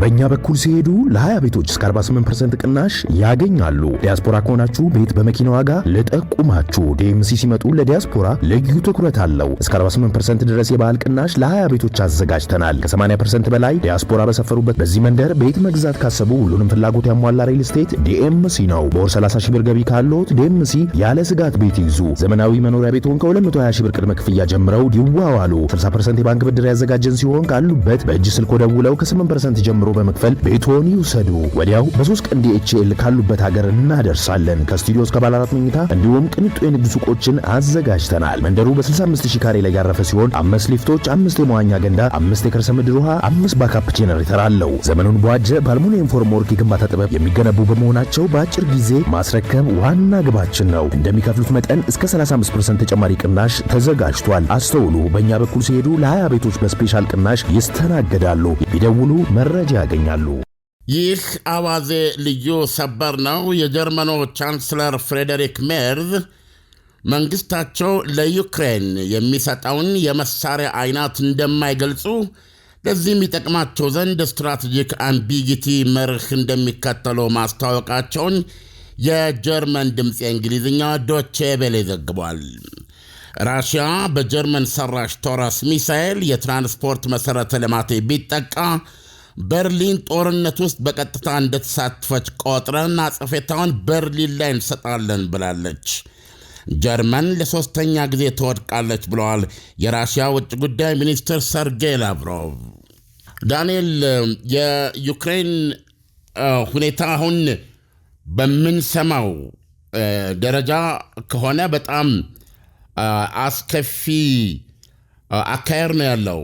በእኛ በኩል ሲሄዱ ለ20 ቤቶች እስከ 48% ቅናሽ ያገኛሉ። ዲያስፖራ ከሆናችሁ ቤት በመኪና ዋጋ ልጠቁማችሁ። ዲኤምሲ ሲመጡ ለዲያስፖራ ልዩ ትኩረት አለው። እስከ 48% ድረስ የባህል ቅናሽ ለ20 ቤቶች አዘጋጅተናል። ከ80% በላይ ዲያስፖራ በሰፈሩበት በዚህ መንደር ቤት መግዛት ካሰቡ ሁሉንም ፍላጎት ያሟላ ሪል ስቴት ዲኤምሲ ነው። በወር 30 ሺህ ብር ገቢ ካለዎት ዲኤምሲ ያለ ስጋት ቤት ይግዙ። ዘመናዊ መኖሪያ ቤትዎን ከ220 ሺህ ብር ቅድመ ክፍያ ጀምረው ይዋዋሉ። 60% የባንክ ብድር ያዘጋጀን ሲሆን ካሉበት በእጅ ስልኮ ደውለው ከ8% ጀምሮ በመክፈል ቤትዎን ይውሰዱ። ወዲያው በ3 ቀን ዲኤችኤል ካሉበት ሀገር እናደርሳለን። ከስቱዲዮ እስከ ባለ 4 መኝታ እንዲሁም ቅንጡ የንግድ ሱቆችን አዘጋጅተናል። መንደሩ በ65000 ካሬ ላይ ያረፈ ሲሆን 5 ሊፍቶች፣ 5 የመዋኛ ገንዳ፣ 5 የከርሰ ምድር ውሃ፣ 5 ባካፕ ጄነሬተር አለው። ዘመኑን በዋጀ በአልሙኒየም ፎርምወርክ የግንባታ ጥበብ የሚገነቡ በመሆናቸው በአጭር ጊዜ ማስረከብ ዋና ግባችን ነው። እንደሚከፍሉት መጠን እስከ 35% ተጨማሪ ቅናሽ ተዘጋጅቷል። አስተውሉ፣ በእኛ በኩል ሲሄዱ ለ20 ቤቶች በስፔሻል ቅናሽ ይስተናገዳሉ። ቢደውሉ መረጃ ያገኛሉ። ይህ አዋዜ ልዩ ሰበር ነው። የጀርመኑ ቻንስለር ፍሬዴሪክ ሜርዝ መንግስታቸው ለዩክሬን የሚሰጠውን የመሳሪያ አይነት እንደማይገልጹ፣ ለዚህም ይጠቅማቸው ዘንድ ስትራቴጂክ አምቢጊቲ መርህ እንደሚከተሉ ማስታወቃቸውን የጀርመን ድምፅ የእንግሊዝኛ ዶቼ ቬለ ዘግቧል። ራሽያ በጀርመን ሰራሽ ቶረስ ሚሳኤል የትራንስፖርት መሠረተ ልማት ቢጠቃ በርሊን ጦርነት ውስጥ በቀጥታ እንደተሳተፈች ቆጥረን አጸፋውን በርሊን ላይ እንሰጣለን ብላለች። ጀርመን ለሶስተኛ ጊዜ ትወድቃለች ብለዋል የራሽያ ውጭ ጉዳይ ሚኒስትር ሰርጌይ ላቭሮቭ። ዳንኤል፣ የዩክሬን ሁኔታ አሁን በምንሰማው ደረጃ ከሆነ በጣም አስከፊ አካሄድ ነው ያለው።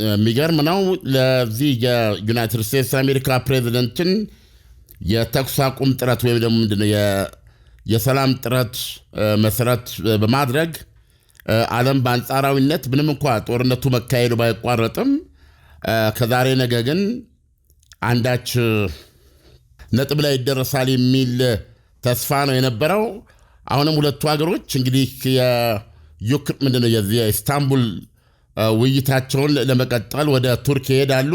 የሚገርም ነው። ለዚህ የዩናይትድ ስቴትስ አሜሪካ ፕሬዚደንትን የተኩስ አቁም ጥረት ወይም ደግሞ ምንድነው የሰላም ጥረት መሰረት በማድረግ ዓለም በአንጻራዊነት ምንም እንኳ ጦርነቱ መካሄዱ ባይቋረጥም ከዛሬ ነገ ግን አንዳች ነጥብ ላይ ይደረሳል የሚል ተስፋ ነው የነበረው። አሁንም ሁለቱ ሀገሮች እንግዲህ የኢስታንቡል ውይይታቸውን ለመቀጠል ወደ ቱርክ ይሄዳሉ።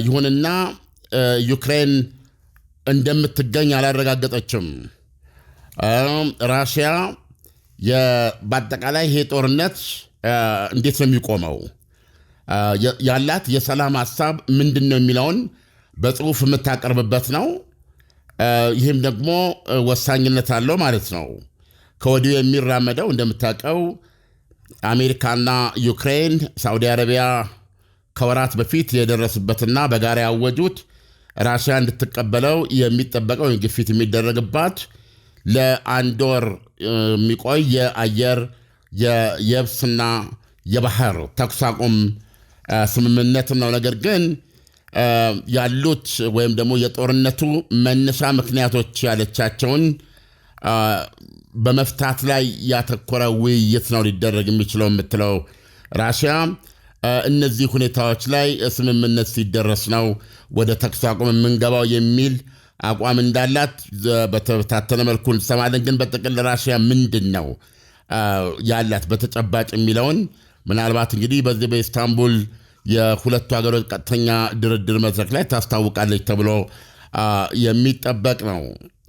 ይሁንና ዩክሬን እንደምትገኝ አላረጋገጠችም። ራሽያ በአጠቃላይ ይሄ ጦርነት እንዴት ነው የሚቆመው፣ ያላት የሰላም ሀሳብ ምንድን ነው የሚለውን በጽሁፍ የምታቀርብበት ነው። ይህም ደግሞ ወሳኝነት አለው ማለት ነው። ከወዲሁ የሚራመደው እንደምታውቀው አሜሪካና ዩክሬን ሳዑዲ አረቢያ ከወራት በፊት የደረሱበትና በጋራ ያወጁት ራሽያ እንድትቀበለው የሚጠበቀው ግፊት የሚደረግባት ለአንድ ወር የሚቆይ የአየር የየብስና የባህር ተኩስ አቁም ስምምነት ነው። ነገር ግን ያሉት ወይም ደግሞ የጦርነቱ መነሻ ምክንያቶች ያለቻቸውን በመፍታት ላይ ያተኮረ ውይይት ነው ሊደረግ የሚችለው የምትለው ራሽያ እነዚህ ሁኔታዎች ላይ ስምምነት ሲደረስ ነው ወደ ተኩስ አቁም የምንገባው የሚል አቋም እንዳላት በተበታተነ መልኩ እንሰማለን። ግን በጥቅል ራሽያ ምንድን ነው ያላት በተጨባጭ የሚለውን ምናልባት እንግዲህ በዚህ በኢስታንቡል የሁለቱ ሀገሮች ቀጥተኛ ድርድር መድረክ ላይ ታስታውቃለች ተብሎ የሚጠበቅ ነው።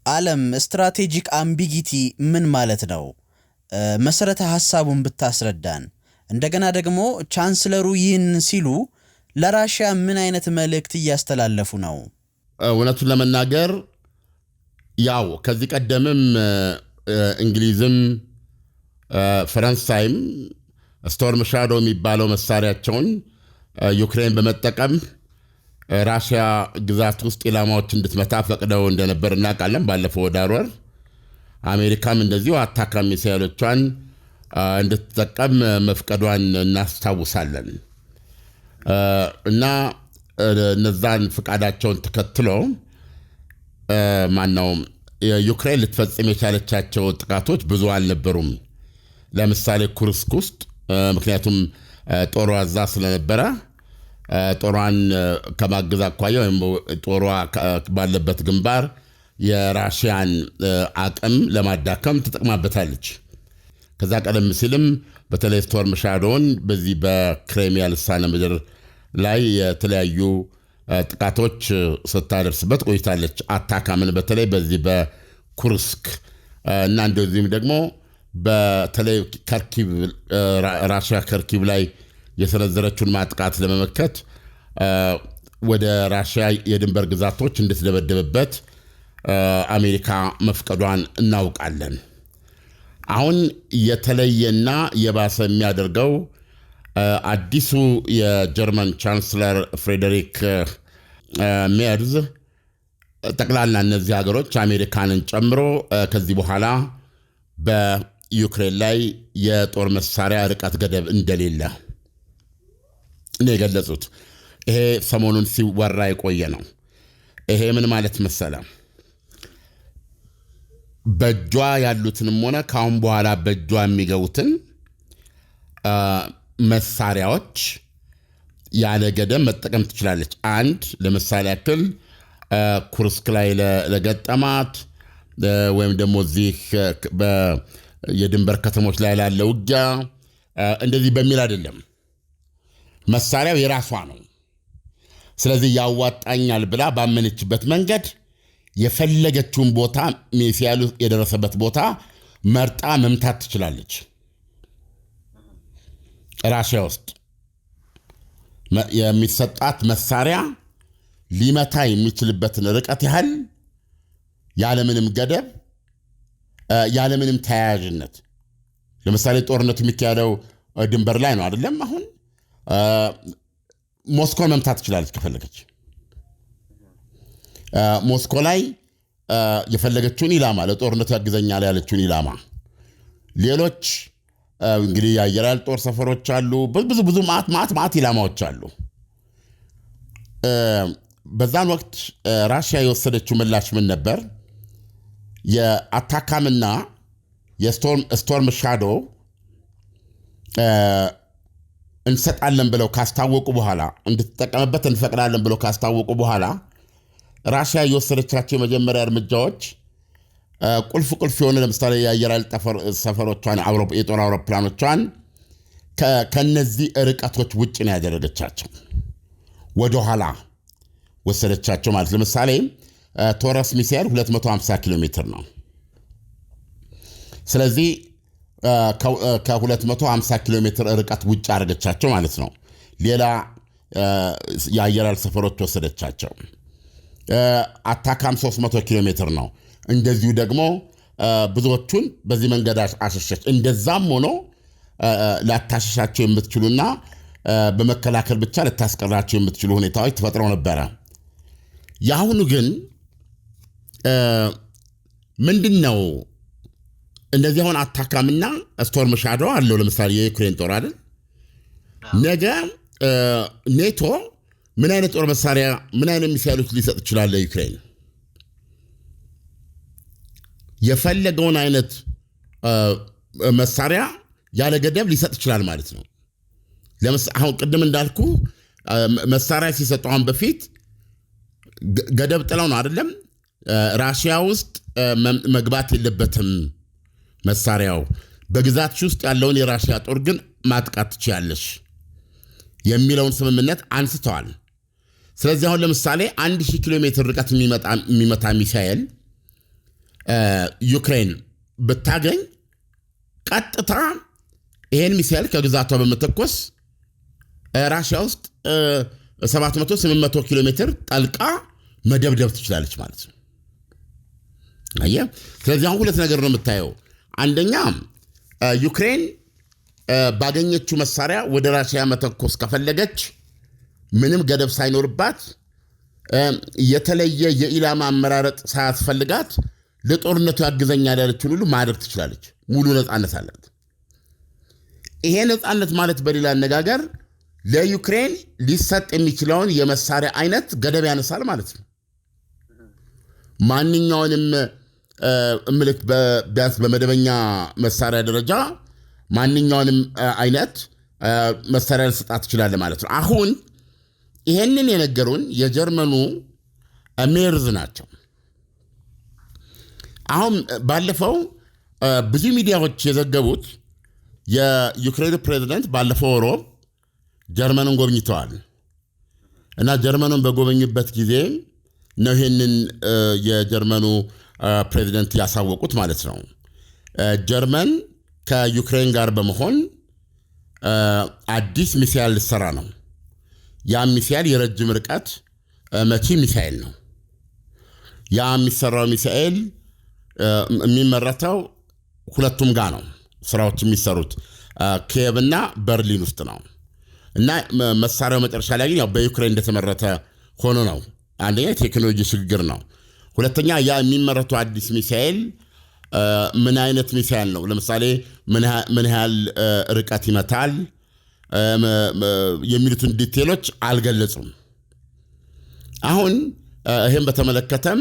ዓለም ስትራቴጂክ አምቢጊቲ ምን ማለት ነው? መሰረተ ሐሳቡን ብታስረዳን። እንደገና ደግሞ ቻንስለሩ ይህን ሲሉ ለራሽያ ምን አይነት መልእክት እያስተላለፉ ነው? እውነቱን ለመናገር ያው ከዚህ ቀደምም እንግሊዝም ፈረንሳይም ስቶርም ሻዶ የሚባለው መሳሪያቸውን ዩክሬን በመጠቀም ራሽያ ግዛት ውስጥ ኢላማዎች እንድትመታ ፈቅደው እንደነበር እናውቃለን። ባለፈው ዳር ወር አሜሪካም እንደዚሁ አታካሚ ሚሳይሎቿን እንድትጠቀም መፍቀዷን እናስታውሳለን። እና እነዛን ፍቃዳቸውን ተከትሎ ዩክሬን ልትፈጽም የቻለቻቸው ጥቃቶች ብዙ አልነበሩም። ለምሳሌ ኩርስክ ውስጥ ምክንያቱም ጦሯ እዛ ስለነበረ ጦሯን ከማገዝ አኳያ ወይም ጦሯ ባለበት ግንባር የራሽያን አቅም ለማዳከም ተጠቅማበታለች። ከዛ ቀደም ሲልም በተለይ ስቶርም ሻዶውን በዚህ በክሬሚያ ልሳነ ምድር ላይ የተለያዩ ጥቃቶች ስታደርስበት ቆይታለች። አታካምን በተለይ በዚህ በኩርስክ እና እንደዚህም ደግሞ በተለይ ከርኪቭ ራሽያ ከርኪቭ ላይ የሰነዘረችውን ማጥቃት ለመመከት ወደ ራሽያ የድንበር ግዛቶች እንድትደበደብበት አሜሪካ መፍቀዷን እናውቃለን። አሁን የተለየና የባሰ የሚያደርገው አዲሱ የጀርመን ቻንስለር ፍሬዴሪክ ሜርዝ ጠቅላላ እነዚህ ሀገሮች አሜሪካንን ጨምሮ ከዚህ በኋላ በዩክሬን ላይ የጦር መሳሪያ ርቀት ገደብ እንደሌለ ነው የገለጹት። ይሄ ሰሞኑን ሲወራ የቆየ ነው። ይሄ ምን ማለት መሰለ? በእጇ ያሉትንም ሆነ ካሁን በኋላ በእጇ የሚገቡትን መሳሪያዎች ያለ ገደብ መጠቀም ትችላለች። አንድ ለምሳሌ ያክል ኩርስክ ላይ ለገጠማት ወይም ደግሞ እዚህ የድንበር ከተሞች ላይ ላለ ውጊያ እንደዚህ በሚል አይደለም። መሳሪያው የራሷ ነው። ስለዚህ ያዋጣኛል ብላ ባመነችበት መንገድ የፈለገችውን ቦታ ሚሳኤሉ የደረሰበት ቦታ መርጣ መምታት ትችላለች። ራሽያ ውስጥ የሚሰጣት መሳሪያ ሊመታ የሚችልበትን ርቀት ያህል ያለምንም ገደብ ያለምንም ተያያዥነት። ለምሳሌ ጦርነቱ የሚካሄደው ድንበር ላይ ነው አይደለም? አሁን ሞስኮን መምታት ትችላለች ከፈለገች። ሞስኮ ላይ የፈለገችውን ኢላማ ለጦርነቱ ያግዘኛል ያለችውን ኢላማ፣ ሌሎች እንግዲህ የአየር ኃይል ጦር ሰፈሮች አሉ፣ ብዙ ማት ኢላማዎች አሉ። በዛን ወቅት ራሽያ የወሰደችው ምላሽ ምን ነበር? የአታካምና የስቶርም ሻዶ እንሰጣለን ብለው ካስታወቁ በኋላ እንድትጠቀምበት እንፈቅዳለን ብለው ካስታወቁ በኋላ ራሽያ የወሰደቻቸው የመጀመሪያ እርምጃዎች ቁልፍ የሆነ ለምሳሌ የአየር ኃይል ሰፈሮቿን የጦር አውሮፕላኖቿን ከነዚህ ርቀቶች ውጭ ነው ያደረገቻቸው። ወደኋላ ወሰደቻቸው ማለት ለምሳሌ ቶረስ ሚሳኤል 250 ኪሎ ሜትር ነው። ስለዚህ ከ250 ኪሎ ሜትር ርቀት ውጭ አደረገቻቸው ማለት ነው። ሌላ የአየር ኃይል ሰፈሮች ወሰደቻቸው። አታካም 300 ኪሎ ሜትር ነው። እንደዚሁ ደግሞ ብዙዎቹን በዚህ መንገድ አሸሸች። እንደዛም ሆኖ ላታሸሻቸው የምትችሉና በመከላከል ብቻ ልታስቀራቸው የምትችሉ ሁኔታዎች ተፈጥረው ነበረ። የአሁኑ ግን ምንድን ነው? እንደዚህ አሁን አታካምና ስቶርም ሻዶ አለው ለምሳሌ የዩክሬን ጦር አይደል? ነገ ኔቶ ምን አይነት ጦር መሳሪያ ምን አይነት ሚሳኤሎች ሊሰጥ ይችላል ለዩክሬን? የፈለገውን አይነት መሳሪያ ያለ ገደብ ሊሰጥ ይችላል ማለት ነው። አሁን ቅድም እንዳልኩ መሳሪያ ሲሰጡ አሁን በፊት ገደብ ጥለው ነው አይደለም? ራሽያ ውስጥ መግባት የለበትም መሳሪያው፣ በግዛትሽ ውስጥ ያለውን የራሽያ ጦር ግን ማጥቃት ትችያለሽ የሚለውን ስምምነት አንስተዋል። ስለዚህ አሁን ለምሳሌ 1000 ኪሎ ሜትር ርቀት የሚመታ ሚሳኤል ዩክሬን ብታገኝ ቀጥታ ይሄን ሚሳኤል ከግዛቷ በመተኮስ ራሽያ ውስጥ 700-800 ኪሎ ሜትር ጠልቃ መደብደብ ትችላለች ማለት ነው። አየህ፣ ስለዚህ አሁን ሁለት ነገር ነው የምታየው። አንደኛ ዩክሬን ባገኘችው መሳሪያ ወደ ራሽያ መተኮስ ከፈለገች ምንም ገደብ ሳይኖርባት የተለየ የኢላማ አመራረጥ ሳያስፈልጋት ለጦርነቱ ያግዘኛል ያለችውን ሁሉ ማድረግ ትችላለች። ሙሉ ነፃነት አላት። ይሄ ነፃነት ማለት በሌላ አነጋገር ለዩክሬን ሊሰጥ የሚችለውን የመሳሪያ አይነት ገደብ ያነሳል ማለት ነው። ማንኛውንም ምልክ ቢያንስ በመደበኛ መሳሪያ ደረጃ ማንኛውንም አይነት መሳሪያ ልሰጣት ትችላለ ማለት ነው። አሁን ይሄንን የነገሩን የጀርመኑ ሜርዝ ናቸው። አሁን ባለፈው ብዙ ሚዲያዎች የዘገቡት የዩክሬን ፕሬዝዳንት ባለፈው ሮብ ጀርመንን ጎብኝተዋል። እና ጀርመኑን በጎበኙበት ጊዜ ነው ይህንን የጀርመኑ ፕሬዚደንት ያሳወቁት ማለት ነው። ጀርመን ከዩክሬን ጋር በመሆን አዲስ ሚሳኤል ልትሰራ ነው። ያ ሚሳኤል የረጅም ርቀት መቺ ሚሳኤል ነው። ያ የሚሰራው ሚሳኤል የሚመረተው ሁለቱም ጋር ነው። ስራዎች የሚሰሩት ኪየቭና በርሊን ውስጥ ነው። እና መሳሪያው መጨረሻ ላይ ግን ያው በዩክሬን እንደተመረተ ሆኖ ነው። አንደኛ የቴክኖሎጂ ሽግግር ነው። ሁለተኛ ያ የሚመረቱ አዲስ ሚሳኤል ምን አይነት ሚሳኤል ነው? ለምሳሌ ምን ያህል ርቀት ይመታል የሚሉትን ዲቴሎች አልገለጹም። አሁን ይህም በተመለከተም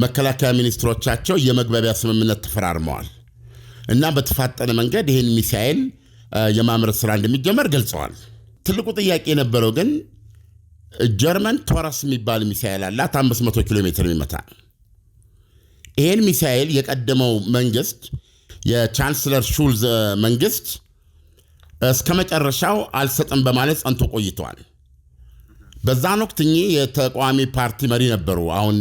መከላከያ ሚኒስትሮቻቸው የመግባቢያ ስምምነት ተፈራርመዋል እና በተፋጠነ መንገድ ይህን ሚሳኤል የማምረት ስራ እንደሚጀመር ገልጸዋል። ትልቁ ጥያቄ የነበረው ግን ጀርመን ቶረስ የሚባል ሚሳኤል አላት 500 ኪሎ ሜትር የሚመታ። ይህን ሚሳኤል የቀደመው መንግስት የቻንስለር ሹልዝ መንግስት እስከ መጨረሻው አልሰጥም በማለት ጸንቶ ቆይተዋል። በዛን ወቅት እኚህ የተቃዋሚ ፓርቲ መሪ ነበሩ። አሁን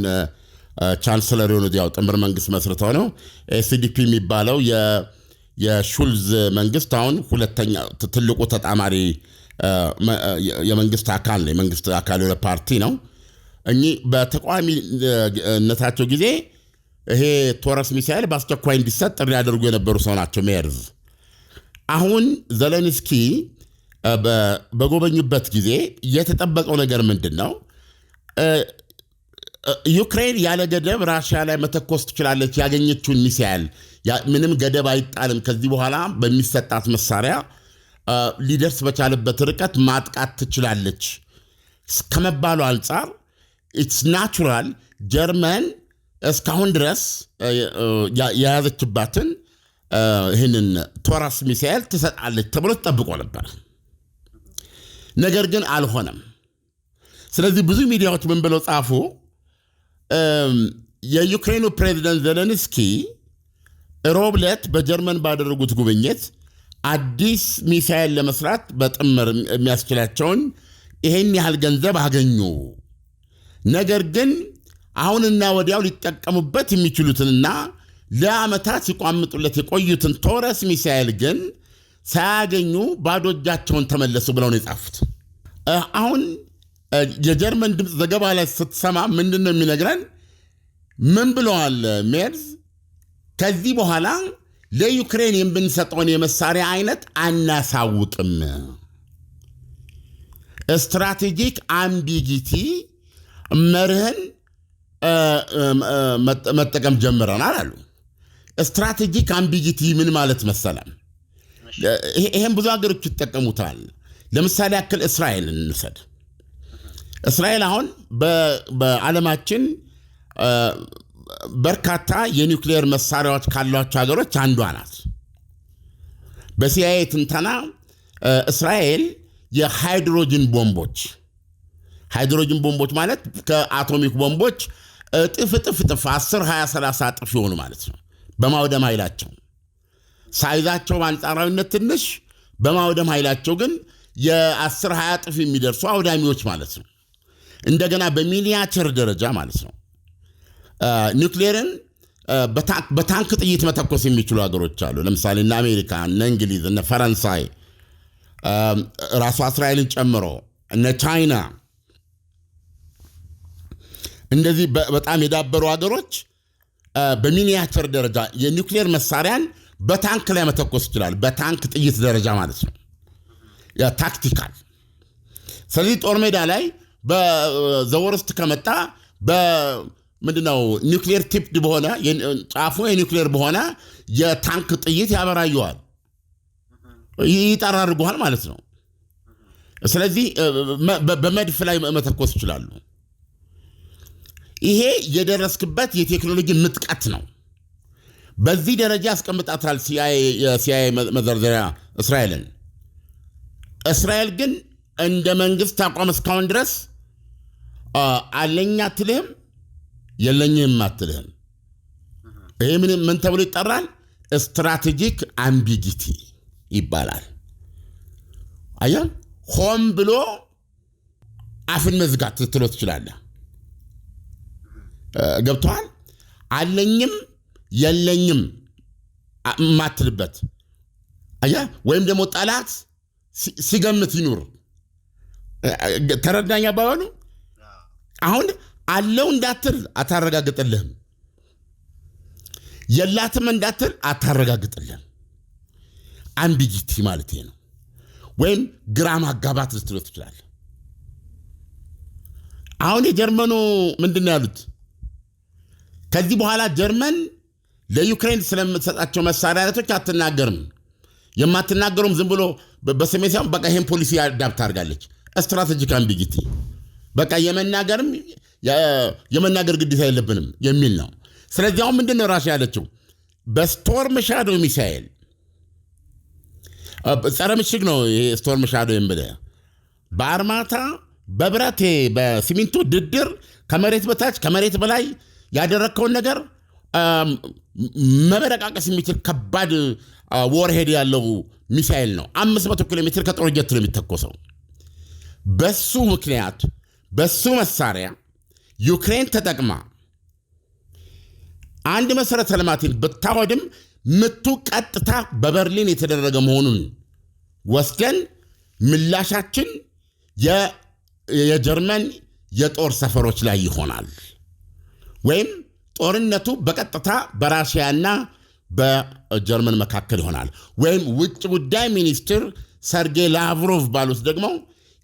ቻንስለር የሆኑት ያው ጥምር መንግስት መስርተው ነው። ኤስዲፒ የሚባለው የሹልዝ መንግስት አሁን ሁለተኛ ትልቁ ተጣማሪ የመንግስት አካል ነው። የመንግስት አካል የሆነ ፓርቲ ነው። እኚህ በተቃዋሚነታቸው ጊዜ ይሄ ቶረስ ሚሳኤል በአስቸኳይ እንዲሰጥ ጥሪ ያደርጉ የነበሩ ሰው ናቸው። ሜርዝ አሁን ዘለንስኪ በጎበኙበት ጊዜ የተጠበቀው ነገር ምንድን ነው? ዩክሬን ያለ ገደብ ራሽያ ላይ መተኮስ ትችላለች። ያገኘችውን ሚሳኤል ምንም ገደብ አይጣልም። ከዚህ በኋላ በሚሰጣት መሳሪያ ሊደርስ በቻለበት ርቀት ማጥቃት ትችላለች ከመባሉ አንጻር ኢትስ ናቹራል ጀርመን እስካሁን ድረስ የያዘችባትን ይህንን ቶረስ ሚሳኤል ትሰጣለች ተብሎ ተጠብቆ ነበር። ነገር ግን አልሆነም። ስለዚህ ብዙ ሚዲያዎች ምን ብለው ጻፉ? የዩክሬኑ ፕሬዚደንት ዘለንስኪ ሮብ ዕለት በጀርመን ባደረጉት ጉብኝት አዲስ ሚሳኤል ለመስራት በጥምር የሚያስችላቸውን ይሄን ያህል ገንዘብ አገኙ። ነገር ግን አሁንና ወዲያው ሊጠቀሙበት የሚችሉትንና ለዓመታት ሲቋምጡለት የቆዩትን ቶረስ ሚሳኤል ግን ሳያገኙ ባዶ እጃቸውን ተመለሱ ብለው ነው የጻፉት። አሁን የጀርመን ድምፅ ዘገባ ላይ ስትሰማ ምንድን ነው የሚነግረን? ምን ብለዋል ሜርዝ? ከዚህ በኋላ ለዩክሬን የምንሰጠውን የመሳሪያ አይነት አናሳውቅም፣ ስትራቴጂክ አምቢጊቲ መርህን መጠቀም ጀምረናል አሉ። ስትራቴጂክ አምቢጊቲ ምን ማለት መሰለም? ይሄን ብዙ ሀገሮች ይጠቀሙታል። ለምሳሌ ያክል እስራኤልን እንውሰድ። እስራኤል አሁን በዓለማችን በርካታ የኒውክሌር መሳሪያዎች ካሏቸው ሀገሮች አንዷ ናት። በሲአይኤ ትንተና እስራኤል የሃይድሮጅን ቦምቦች ማለት ከአቶሚክ ቦምቦች እጥፍ 10፣ 20፣ 30 እጥፍ የሆኑ ማለት ነው በማውደም ኃይላቸው። ሳይዛቸው በአንጻራዊነት ትንሽ፣ በማውደም ኃይላቸው ግን የ10፣ 20 እጥፍ የሚደርሱ አውዳሚዎች ማለት ነው። እንደገና በሚኒያቸር ደረጃ ማለት ነው ኒውክሌርን በታንክ ጥይት መተኮስ የሚችሉ ሀገሮች አሉ። ለምሳሌ እነ አሜሪካ፣ እነ እንግሊዝ፣ እነ ፈረንሳይ፣ ራሱ እስራኤልን ጨምሮ እነ ቻይና፣ እንደዚህ በጣም የዳበሩ ሀገሮች በሚኒያቸር ደረጃ የኒውክሌር መሳሪያን በታንክ ላይ መተኮስ ይችላል። በታንክ ጥይት ደረጃ ማለት ነው፣ ታክቲካል። ስለዚህ ጦር ሜዳ ላይ በዘወርስት ከመጣ ምንድነው ኒውክሌር ቲፕድ በሆነ ጫፉ የኒውክሌር በሆነ የታንክ ጥይት ያበራየዋል፣ ይጠራርጓል ማለት ነው። ስለዚህ በመድፍ ላይ መተኮስ ይችላሉ። ይሄ የደረስክበት የቴክኖሎጂ ምጥቀት ነው። በዚህ ደረጃ ያስቀምጣታል የሲአይኤ መዘርዘሪያ እስራኤልን። እስራኤል ግን እንደ መንግስት አቋም እስካሁን ድረስ አለኝ አትልህም፣ የለኝም አትልህም። ይሄ ምን ተብሎ ይጠራል? ስትራቴጂክ አምቢጊቲ ይባላል። አያ ሆም ብሎ አፍን መዝጋት ትሎ ትችላለህ። ገብቶሃል? አለኝም የለኝም ማትልበት ወይም ደግሞ ጠላት ሲገምት ይኑር። ተረዳኛ ባይሆኑ አሁን አለው እንዳትል አታረጋግጥልህም፣ የላትም እንዳትል አታረጋግጥልህም። አምቢጊቲ ማለት ነው። ወይም ግራ ማጋባት ልትለው ትችላለህ። አሁን የጀርመኑ ምንድነው ያሉት? ከዚህ በኋላ ጀርመን ለዩክሬን ስለምትሰጣቸው መሳሪያ አይነቶች አትናገርም። የማትናገሩም ዝም ብሎ በሰሜን ሳይሆን በቃ ይሄን ፖሊሲ አዳፕት አድርጋለች። ስትራቴጂክ አምቢጊቲ በቃ የመናገር ግዴታ የለብንም የሚል ነው። ስለዚህ አሁን ምንድነው ራሽያ ያለችው? በስቶርም ሻዶ ሚሳኤል ጸረ ምሽግ ነው ይሄ ስቶርም ሻዶ የሚባለው በአርማታ በብረት በሲሚንቶ ድድር ከመሬት በታች ከመሬት በላይ ያደረከውን ነገር መበረቃቀስ የሚችል ከባድ ወርሄድ ያለው ሚሳኤል ነው። 500 ኪሎ ሜትር ከጦር ጀት ነው የሚተኮሰው። በሱ ምክንያት በሱ መሳሪያ ዩክሬን ተጠቅማ አንድ መሰረተ ልማትን ብታወድም ምቱ ቀጥታ በበርሊን የተደረገ መሆኑን ወስደን ምላሻችን የጀርመን የጦር ሰፈሮች ላይ ይሆናል። ወይም ጦርነቱ በቀጥታ በራሽያና በጀርመን መካከል ይሆናል። ወይም ውጭ ጉዳይ ሚኒስትር ሰርጌይ ላቭሮቭ ባሉት ደግሞ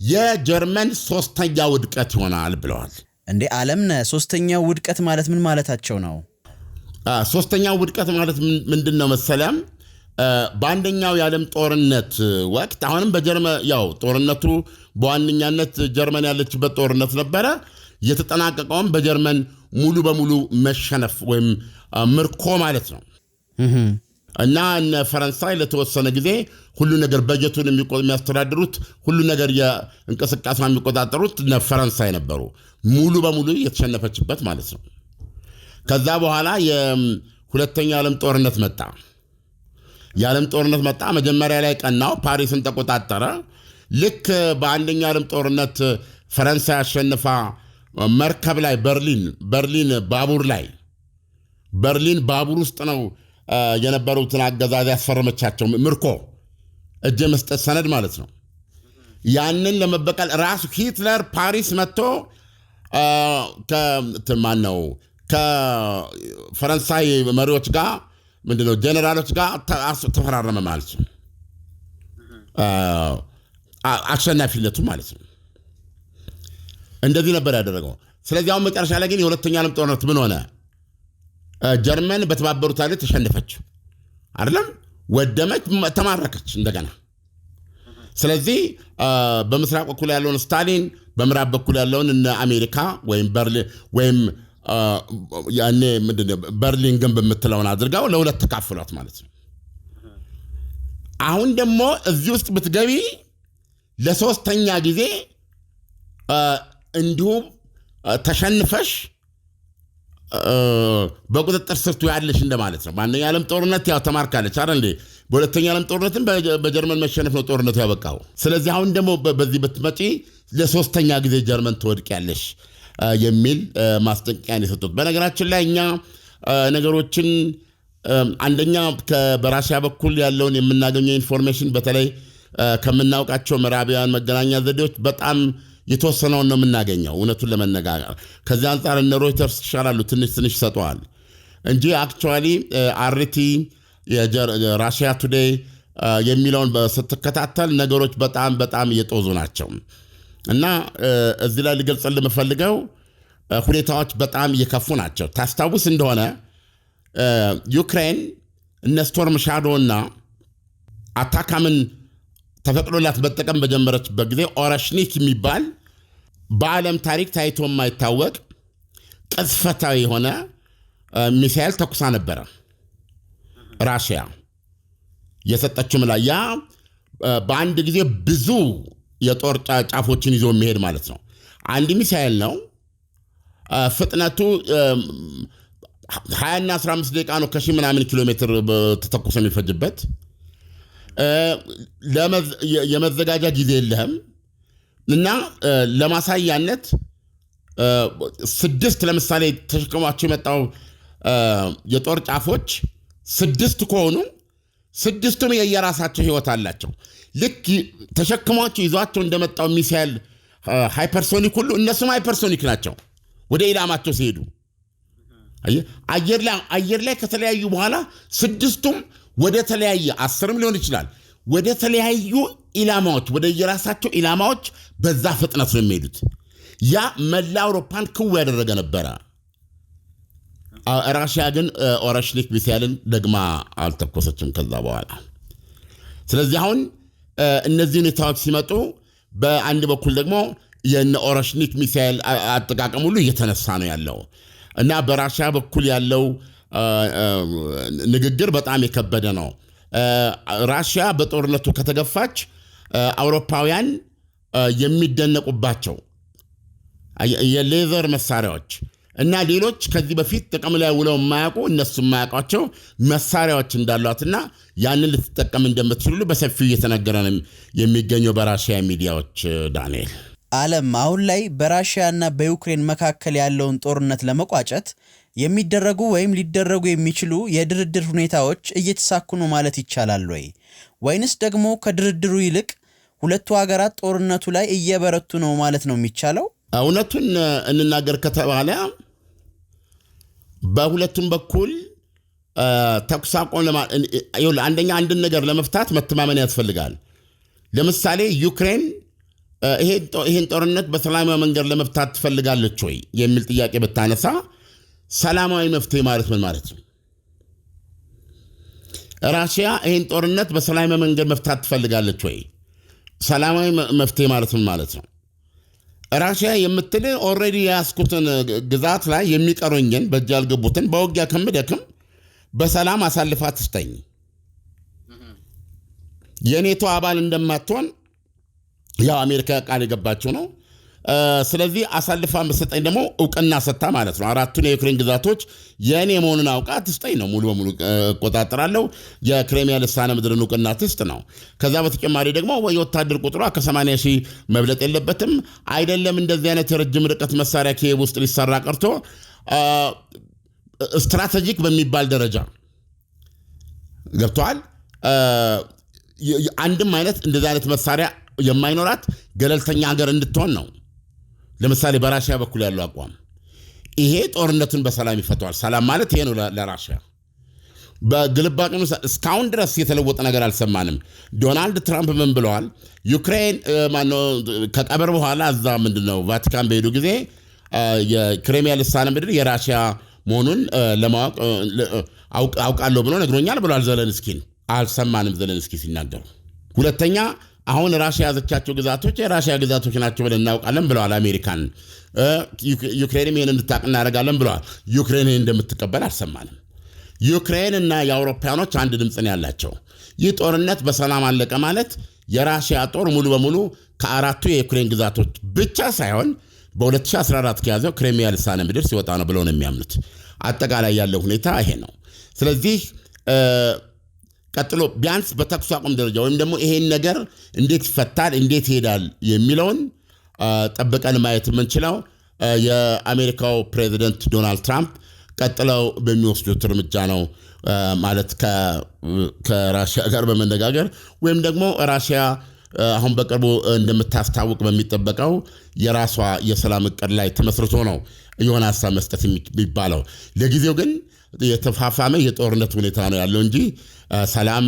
የጀርመን ሶስተኛ ውድቀት ይሆናል ብለዋል። እንዴ ዓለምነህ፣ ሶስተኛው ውድቀት ማለት ምን ማለታቸው ነው? ሶስተኛው ውድቀት ማለት ምንድነው መሰለም? በአንደኛው የዓለም ጦርነት ወቅት አሁንም በጀርመን ያው ጦርነቱ በዋነኛነት ጀርመን ያለችበት ጦርነት ነበረ። የተጠናቀቀውም በጀርመን ሙሉ በሙሉ መሸነፍ ወይም ምርኮ ማለት ነው። እና እነ ፈረንሳይ ለተወሰነ ጊዜ ሁሉ ነገር በጀቱን የሚያስተዳድሩት ሁሉ ነገር የእንቅስቃሴ የሚቆጣጠሩት እነ ፈረንሳይ ነበሩ፣ ሙሉ በሙሉ የተሸነፈችበት ማለት ነው። ከዛ በኋላ የሁለተኛው ዓለም ጦርነት መጣ። የዓለም ጦርነት መጣ። መጀመሪያ ላይ ቀናው፣ ፓሪስን ተቆጣጠረ። ልክ በአንደኛው ዓለም ጦርነት ፈረንሳይ አሸንፋ መርከብ ላይ በርሊን ባቡር ውስጥ ነው የነበሩትን አገዛዝ ያስፈረመቻቸው ምርኮ እጅ መስጠት ሰነድ ማለት ነው። ያንን ለመበቀል ራሱ ሂትለር ፓሪስ መጥቶ ከፈረንሳይ መሪዎች ጋር ምንድነው ጀነራሎች ጋር ተፈራረመ ማለት ነው። አሸናፊነቱ ማለት ነው። እንደዚህ ነበር ያደረገው። ስለዚህ አሁን መጨረሻ ላይ ግን የሁለተኛ ዓለም ጦርነት ምን ሆነ? ጀርመን በተባበሩት ኃይሎች ተሸነፈች አይደለም፣ ወደመች፣ ተማረከች እንደገና። ስለዚህ በምስራቅ በኩል ያለውን ስታሊን፣ በምዕራብ በኩል ያለውን እነ አሜሪካ ወይም ያኔ ምንድነው በርሊን ግንብ የምትለውን አድርገው ለሁለት ተካፍሏት ማለት ነው። አሁን ደግሞ እዚህ ውስጥ ብትገቢ ለሶስተኛ ጊዜ እንዲሁም ተሸንፈሽ በቁጥጥር ስር ያለሽ እንደማለት ነው። በአንደኛው ዓለም ጦርነት ያው ተማርካለች አይደል እንዴ? በሁለተኛው ዓለም ጦርነትም በጀርመን መሸነፍ ነው ጦርነቱ ያበቃው። ስለዚህ አሁን ደግሞ በዚህ ብትመጪ ለሶስተኛ ጊዜ ጀርመን ትወድቂያለሽ የሚል ማስጠንቀቂያ የሰጡት። በነገራችን ላይ እኛ ነገሮችን አንደኛ በራሽያ በኩል ያለውን የምናገኘው ኢንፎርሜሽን በተለይ ከምናውቃቸው ምዕራባውያን መገናኛ ዘዴዎች በጣም የተወሰነውን ነው የምናገኘው። እውነቱን ለመነጋገር ከዚህ አንጻር እነ ሮይተርስ ይሻላሉ፣ ትንሽ ይሰጠዋል እንጂ አክቹዋሊ አርቲ ራሽያ ቱዴይ የሚለውን ስትከታተል ነገሮች በጣም እየጦዙ ናቸው። እና እዚህ ላይ ልገልጽልህ የምፈልገው ሁኔታዎች በጣም እየከፉ ናቸው። ታስታውስ እንደሆነ ዩክሬን እነ ስቶርም ሻዶ እና አታካምን ተፈቅዶላት መጠቀም በጀመረችበት ጊዜ ኦረሽኒክ የሚባል በዓለም ታሪክ ታይቶ የማይታወቅ ቅጽበታዊ የሆነ ሚሳኤል ተኩሳ ነበረ። ራሽያ የሰጠችው ያ በአንድ ጊዜ ብዙ የጦር ጫፎችን ይዞ የሚሄድ ማለት ነው። አንድ ሚሳኤል ነው። ፍጥነቱ 20 እና 15 ደቂቃ ነው። ከሺህ ምናምን ኪሎ ሜትር ተተኩሶ የሚፈጅበት የመዘጋጃ ጊዜ የለህም። እና ለማሳያነት 6 ለምሳሌ ተሸክሟቸው የመጣው የጦር ጫፎች 6 ከሆኑ 6ቱም የየራሳቸው ህይወት አላቸው። ልክ ተሸክሟቸው ይዟቸው እንደመጣው ሚሳኤል ሃይፐርሶኒክ ሁሉ እነሱም ሃይፐርሶኒክ ናቸው ወደ ኢላማቸው ሲሄዱ። አየር ላይ ከተለያዩ በኋላ 6ቱም ወደ ተለያየ 10ም ሊሆን ይችላል ወደ ተለያዩ ኢላማዎች ወደ የራሳቸው ኢላማዎች በዛ ፍጥነት ነው የሚሄዱት። ያ መላ አውሮፓን ክው ያደረገ ነበረ። ራሽያ ግን ኦረሽኒክ ሚሳኤልን ደግማ አልተኮሰችም ከዛ በኋላ። ስለዚህ አሁን እነዚህ ሁኔታዎች ሲመጡ በአንድ በኩል ደግሞ የኦረሽኒክ ሚሳኤል አጠቃቀም ሁሉ እየተነሳ ነው ያለው እና በራሽያ በኩል ያለው ንግግር በጣም የከበደ ነው። ራሽያ በጦርነቱ ከተገፋች አውሮፓውያን የሚደነቁባቸው የሌዘር መሳሪያዎች እና ሌሎች ከዚህ በፊት ጥቅም ላይ ውለው የማያውቁ እነሱ የማያውቋቸው መሳሪያዎች እንዳሏትና ያንን ልትጠቀም እንደምትችሉ በሰፊው እየተነገረ ነው የሚገኘው በራሽያ ሚዲያዎች። ዳንኤል ዓለም አሁን ላይ በራሽያና በዩክሬን መካከል ያለውን ጦርነት ለመቋጨት የሚደረጉ ወይም ሊደረጉ የሚችሉ የድርድር ሁኔታዎች እየተሳኩ ነው ማለት ይቻላል ወይ? ወይንስ ደግሞ ከድርድሩ ይልቅ ሁለቱ ሀገራት ጦርነቱ ላይ እየበረቱ ነው ማለት ነው የሚቻለው? እውነቱን እንናገር ከተባለ በሁለቱም በኩል ተኩስ አቁም አንደኛ አንድን ነገር ለመፍታት መተማመን ያስፈልጋል። ለምሳሌ ዩክሬን ይሄን ጦርነት በሰላማዊ መንገድ ለመፍታት ትፈልጋለች ወይ የሚል ጥያቄ ብታነሳ ሰላማዊ መፍትሄ ማለት ምን ማለት ነው? ራሽያ ይሄን ጦርነት በሰላማዊ መንገድ መፍታት ትፈልጋለች ወይ? ሰላማዊ መፍትሄ ማለት ምን ማለት ነው? ራሽያ የምትል ኦልሬዲ ያስኩትን ግዛት ላይ የሚቀሩኝን በእጅ ያልገቡትን በውጊያ ከምደክም በሰላም አሳልፋ ትስጠኝ። የኔቶ አባል እንደማትሆን ያው አሜሪካ ቃል የገባችው ነው። ስለዚህ አሳልፋ መስጠኝ ደግሞ እውቅና ሰጥታ ማለት ነው። 4ቱን የዩክሬን ግዛቶች የኔ መሆኑን አውቃ ትስጠኝ ነው። ሙሉ በሙሉ እቆጣጠራለሁ። የክሬሚያ ልሳነ ምድርን እውቅና ትስጥ ነው። ከዛ በተጨማሪ ደግሞ የወታደር ቁጥሯ ከ80,000 መብለጥ የለበትም። አይደለም እንደዚህ አይነት የረጅም ርቀት መሳሪያ ኪየቭ ውስጥ ሊሰራ ቀርቶ ስትራቴጂክ በሚባል ደረጃ ገብቷል። አንድም አይነት እንደዚህ አይነት መሳሪያ የማይኖራት ገለልተኛ ሀገር እንድትሆን ነው። ለምሳሌ በራሽያ በኩል ያለው አቋም ይሄ ጦርነቱን በሰላም ይፈታዋል። ሰላም ማለት ይሄ ነው ለራሽያ። በግልባጭ እስካሁን ድረስ የተለወጠ ነገር አልሰማንም። ዶናልድ ትራምፕ ምን ብለዋል? ዩክሬን ከቀብር በኋላ እዛ ምንድነው ቫቲካን በሄዱ ጊዜ የክሬሚያ ልሳነ ምድር የራሽያ መሆኑን ለማወቅ አውቃለሁ ብሎ ነግሮኛል ብሏል ዘለንስኪን። አልሰማንም ዘለንስኪ ሲናገሩ። ሁለተኛ አሁን ራሽያ ያዘቻቸው ግዛቶች የራሽያ ግዛቶች ናቸው ብለን እናውቃለን ብለዋል አሜሪካን። ዩክሬንም ይህን እንድታቅ እናደርጋለን ብለዋል። ዩክሬን ይህን እንደምትቀበል አልሰማንም። ዩክሬን እና የአውሮፓያኖች አንድ ድምፅ ነው ያላቸው። ይህ ጦርነት በሰላም አለቀ ማለት የራሽያ ጦር ሙሉ በሙሉ ከ4ቱ የዩክሬን ግዛቶች ብቻ ሳይሆን በ2014 ከያዘው ክሬሚያ ልሳነ ምድር ሲወጣ ነው ብለው ነው የሚያምኑት። አጠቃላይ ያለው ሁኔታ ይሄ ነው። ስለዚህ ቀጥሎ ቢያንስ በተኩስ አቁም ደረጃ ወይም ደግሞ ይሄን ነገር እንዴት ይፈታል እንዴት ይሄዳል የሚለውን ጠብቀን ማየት የምንችለው የአሜሪካው ፕሬዚደንት ዶናልድ ትራምፕ ቀጥለው በሚወስዱት እርምጃ ነው። ማለት ከራሽያ ጋር በመነጋገር ወይም ደግሞ ራሽያ አሁን በቅርቡ እንደምታስታውቅ በሚጠበቀው የራሷ የሰላም እቅድ ላይ ተመስርቶ ነው የሆነ ሀሳብ መስጠት የሚባለው። ለጊዜው ግን የተፋፋመ የጦርነት ሁኔታ ነው ያለው እንጂ ሰላም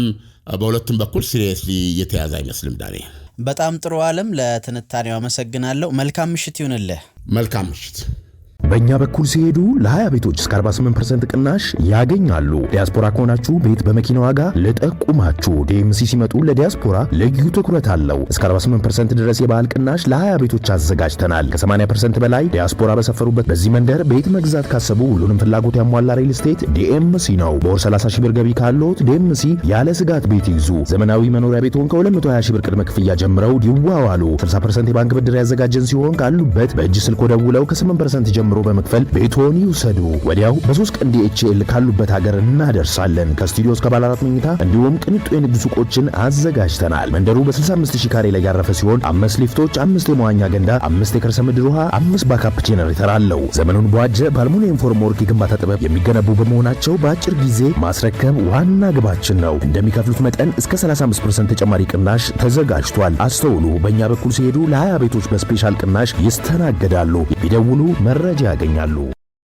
በሁለቱም በኩል ሲሪየስሊ የተያዘ አይመስልም። ዳንኤል በጣም ጥሩ ዓለም፣ ለትንታኔው አመሰግናለሁ። መልካም ምሽት ይሁንልህ። መልካም ምሽት። በእኛ በኩል ሲሄዱ ለ20 ቤቶች እስከ 48% ቅናሽ ያገኛሉ። ዲያስፖራ ከሆናችሁ ቤት በመኪና ዋጋ ልጠቁማችሁ። ዲኤምሲ ሲመጡ ለዲያስፖራ ልዩ ትኩረት አለው። እስከ 48% ድረስ የበዓል ቅናሽ ለ20 ቤቶች አዘጋጅተናል። ከ80% በላይ ዲያስፖራ በሰፈሩበት በዚህ መንደር ቤት መግዛት ካሰቡ ሁሉንም ፍላጎት ያሟላ ሪል ስቴት ዲኤምሲ ነው። በወር 30 ሺህ ብር ገቢ ካለዎት ዲኤምሲ ያለ ስጋት ቤት ይግዙ። ዘመናዊ መኖሪያ ቤቶን ከ220 ሺህ ብር ቅድመ ክፍያ ጀምረው ይዋዋሉ። 60% የባንክ ብድር ያዘጋጀን ሲሆን ካሉበት በእጅ ስልኮ ደውለው ከ8% ጀምሮ ጀምሮ በመክፈል ቤቶን ይውሰዱ። ወዲያው በ3 ቀን DHL ካሉበት ሀገር እናደርሳለን። ከስቱዲዮ እስከ ባለ 4 መኝታ እንዲሁም ቅንጡ የንግድ ሱቆችን አዘጋጅተናል። መንደሩ በ65000 ካሬ ላይ ያረፈ ሲሆን 5 ሊፍቶች፣ 5 የመዋኛ ገንዳ፣ 5 የከርሰ ምድር ውሃ፣ 5 ባካፕ ጄነሬተር አለው። ዘመኑን በዋጀ በአልሙኒየም ፎርምወርክ የግንባታ ጥበብ የሚገነቡ በመሆናቸው በአጭር ጊዜ ማስረከብ ዋና ግባችን ነው። እንደሚከፍሉት መጠን እስከ 35% ተጨማሪ ቅናሽ ተዘጋጅቷል። አስተውሉ፣ በእኛ በኩል ሲሄዱ ለ20 ቤቶች በስፔሻል ቅናሽ ይስተናገዳሉ። ቢደውሉ መረጃ ያገኛሉ።